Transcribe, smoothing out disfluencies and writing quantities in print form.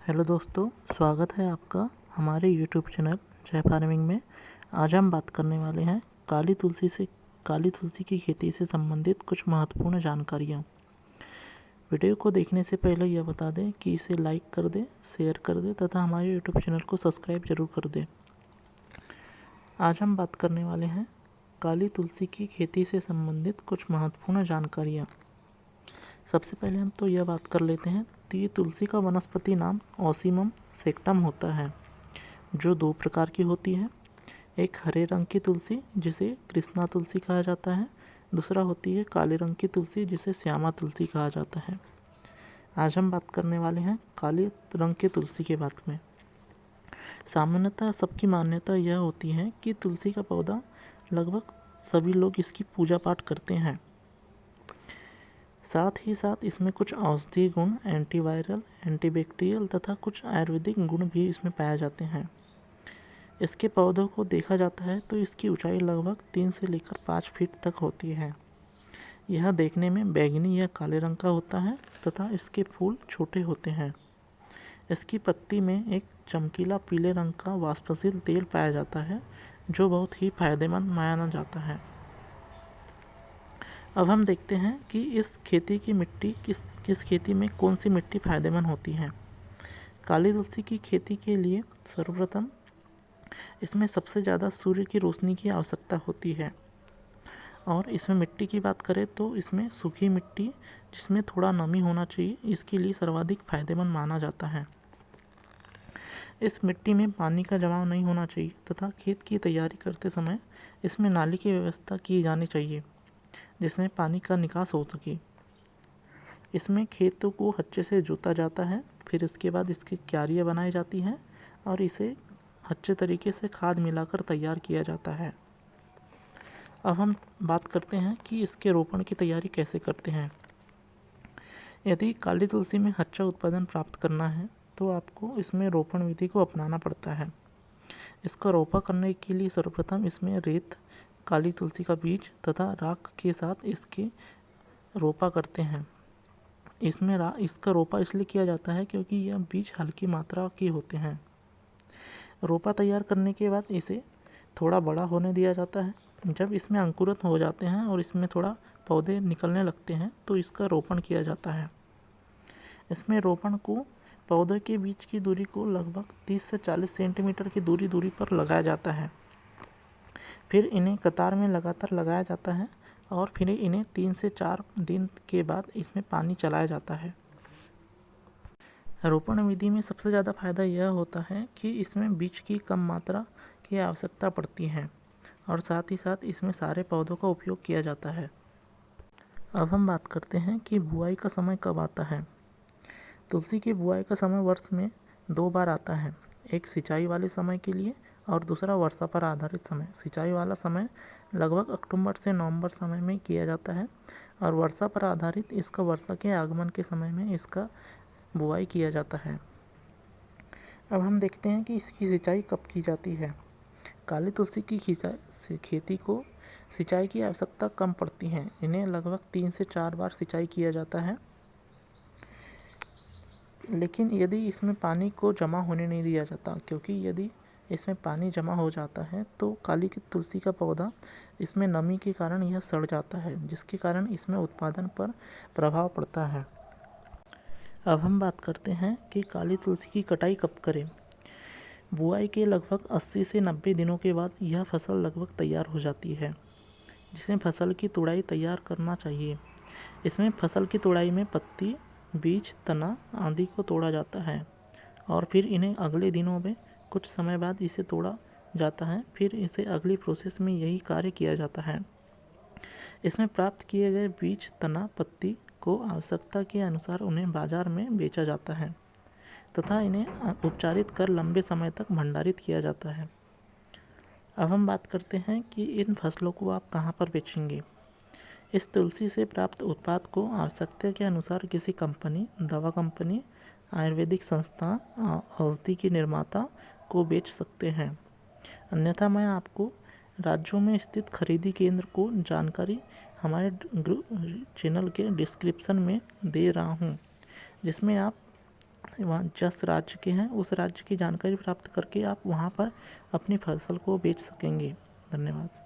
Hello दोस्तों, स्वागत है आपका हमारे यूट्यूब चैनल जय फार्मिंग में। आज हम बात करने वाले हैं काली तुलसी की खेती से संबंधित कुछ महत्वपूर्ण जानकारियाँ। वीडियो को देखने से पहले यह बता दें कि इसे लाइक कर दें, शेयर कर दें तथा हमारे यूट्यूब चैनल को सब्सक्राइब जरूर कर दें। आज हम बात करने वाले हैं काली तुलसी की खेती से संबंधित कुछ महत्वपूर्ण जानकारियाँ। सबसे पहले हम तो यह बात कर लेते हैं तो ये तुलसी का वनस्पति नाम ओसीमम सेक्टम होता है, जो दो प्रकार की होती है। एक हरे रंग की तुलसी जिसे कृष्णा तुलसी कहा जाता है, दूसरा होती है काले रंग की तुलसी जिसे श्यामा तुलसी कहा जाता है। आज हम बात करने वाले हैं काले रंग की तुलसी के बारे में। सामान्यतः सबकी मान्यता यह होती है कि तुलसी का पौधा लगभग सभी लोग इसकी पूजा पाठ करते हैं। साथ ही साथ इसमें कुछ औषधीय गुण, एंटीवायरल, एंटीबैक्टीरियल तथा कुछ आयुर्वेदिक गुण भी इसमें पाए जाते हैं। इसके पौधों को देखा जाता है तो इसकी ऊंचाई लगभग 3 से लेकर 5 फीट तक होती है। यह देखने में बैंगनी या काले रंग का होता है तथा इसके फूल छोटे होते हैं। इसकी पत्ती में एक चमकीला पीले रंग का वाष्पशील तेल पाया जाता है, जो बहुत ही फायदेमंद माना जाता है। अब हम देखते हैं कि इस खेती की मिट्टी किस खेती में कौन सी मिट्टी फायदेमंद होती है। काली तुलसी की खेती के लिए सर्वप्रथम इसमें सबसे ज़्यादा सूर्य की रोशनी की आवश्यकता होती है। और इसमें मिट्टी की बात करें तो इसमें सूखी मिट्टी जिसमें थोड़ा नमी होना चाहिए, इसके लिए सर्वाधिक फायदेमंद माना जाता है। इस मिट्टी में पानी का जमाव नहीं होना चाहिए तथा खेत की तैयारी करते समय इसमें नाली की व्यवस्था की जानी चाहिए जिसमें पानी का निकास हो सके। इसमें खेतों को अच्छे से जोता जाता है, फिर उसके बाद इसकी क्यारियाँ बनाई जाती हैं और इसे अच्छे तरीके से खाद मिलाकर तैयार किया जाता है। अब हम बात करते हैं कि इसके रोपण की तैयारी कैसे करते हैं। यदि काली तुलसी में अच्छा उत्पादन प्राप्त करना है तो आपको इसमें रोपण विधि को अपनाना पड़ता है। इसका रोपा करने के लिए सर्वप्रथम इसमें रेत, काली तुलसी का बीज तथा राख के साथ इसके रोपा करते हैं। इसमें इसका रोपा इसलिए किया जाता है क्योंकि यह बीज हल्की मात्रा के होते हैं। रोपा तैयार करने के बाद इसे थोड़ा बड़ा होने दिया जाता है। जब इसमें अंकुरित हो जाते हैं और इसमें थोड़ा पौधे निकलने लगते हैं तो इसका रोपण किया जाता है। इसमें रोपण को पौधे के बीच की दूरी को लगभग 30 से 40 सेंटीमीटर की दूरी पर लगाया जाता है। फिर इन्हें कतार में लगातार लगाया जाता है और फिर इन्हें 3 से 4 दिन के बाद इसमें पानी चलाया जाता है। रोपण विधि में सबसे ज़्यादा फायदा यह होता है कि इसमें बीज की कम मात्रा की आवश्यकता पड़ती है और साथ ही साथ इसमें सारे पौधों का उपयोग किया जाता है। अब हम बात करते हैं कि बुआई का समय कब आता है। तुलसी की बुआई का समय वर्ष में 2 बार आता है, एक सिंचाई वाले समय के लिए और दूसरा वर्षा पर आधारित समय। सिंचाई वाला समय लगभग अक्टूबर से नवंबर समय में किया जाता है और वर्षा पर आधारित इसका वर्षा के आगमन के समय में इसका बुआई किया जाता है। अब हम देखते हैं कि इसकी सिंचाई कब की जाती है। काली तुलसी की खेती को सिंचाई की आवश्यकता कम पड़ती है। इन्हें लगभग 3 से 4 बार सिंचाई किया जाता है, लेकिन यदि इसमें पानी को जमा होने नहीं दिया जाता, क्योंकि यदि इसमें पानी जमा हो जाता है तो काली की तुलसी का पौधा इसमें नमी के कारण यह सड़ जाता है, जिसके कारण इसमें उत्पादन पर प्रभाव पड़ता है। अब हम बात करते हैं कि काली तुलसी की कटाई कब करें। बुआई के लगभग 80 से 90 दिनों के बाद यह फसल लगभग तैयार हो जाती है, जिसमें फसल की तुड़ाई तैयार करना चाहिए। इसमें फसल की तुड़ाई में पत्ती, बीज, तना आदि को तोड़ा जाता है और फिर इन्हें अगले दिनों में कुछ समय बाद इसे तोड़ा जाता है। फिर इसे अगली प्रोसेस में यही कार्य किया जाता है। इसमें प्राप्त किए गए बीज, तना, पत्ती को आवश्यकता के अनुसार उन्हें बाजार में बेचा जाता है तथा इन्हें उपचारित कर लंबे समय तक भंडारित किया जाता है। अब हम बात करते हैं कि इन फसलों को आप कहाँ पर बेचेंगे। इस तुलसी से प्राप्त उत्पाद को आवश्यकता के अनुसार किसी कंपनी, दवा कंपनी, आयुर्वेदिक संस्था, औषधि के निर्माता को बेच सकते हैं। अन्यथा मैं आपको राज्यों में स्थित खरीदी केंद्र को जानकारी हमारे चैनल के डिस्क्रिप्शन में दे रहा हूँ, जिसमें आप वहाँ जिस राज्य के हैं उस राज्य की जानकारी प्राप्त करके आप वहाँ पर अपनी फसल को बेच सकेंगे। धन्यवाद।